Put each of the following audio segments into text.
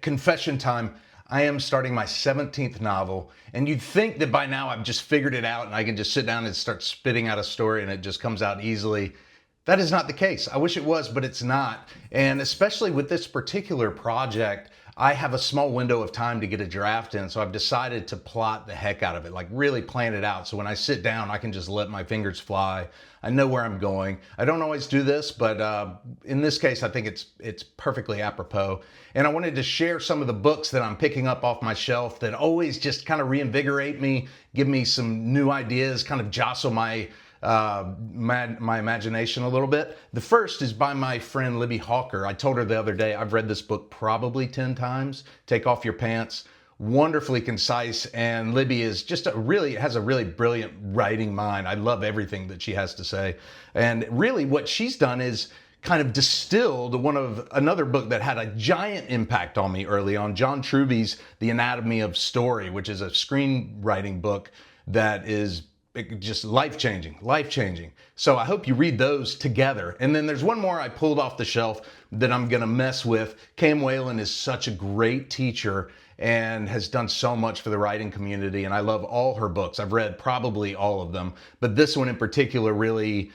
confession time. I am starting my 17th novel, and you'd think that by now I've just figured it out and I can just sit down and start spitting out a story and it just comes out easily. That is not the case. I wish it was, but it's not. And especially with this particular project, I have a small window of time to get a draft in, so I've decided to plot the heck out of it, like really plan it out. So when I sit down, I can just let my fingers fly. I know where I'm going. I don't always do this, but in this case, I think it's perfectly apropos. And I wanted to share some of the books that I'm picking up off my shelf that always just kind of reinvigorate me, give me some new ideas, kind of jostle my imagination a little bit. The first is by my friend Libby Hawker. I told her the other day, I've read this book probably 10 times. Take Off Your Pants. Wonderfully concise, and Libby is just has a really brilliant writing mind. I love everything that she has to say. And really what she's done is kind of distilled another book that had a giant impact on me early on, John Truby's The Anatomy of Story, which is a screenwriting book that is just life-changing. So I hope you read those together. And then there's one more I pulled off the shelf that I'm gonna mess with. Cam Whalen is such a great teacher and has done so much for the writing community, and I love all her books. I've read probably all of them, but this one in particular really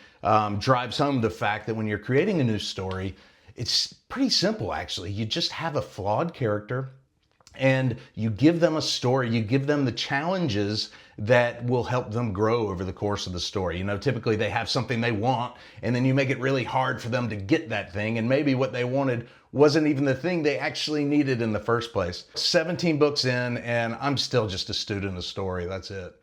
drives home the fact that when you're creating a new story, it's pretty simple actually. You just have a flawed character, and you give them a story, you give them the challenges that will help them grow over the course of the story. You know, typically they have something they want, and then you make it really hard for them to get that thing, and maybe what they wanted wasn't even the thing they actually needed in the first place. 17 books in, and I'm still just a student of story. That's it.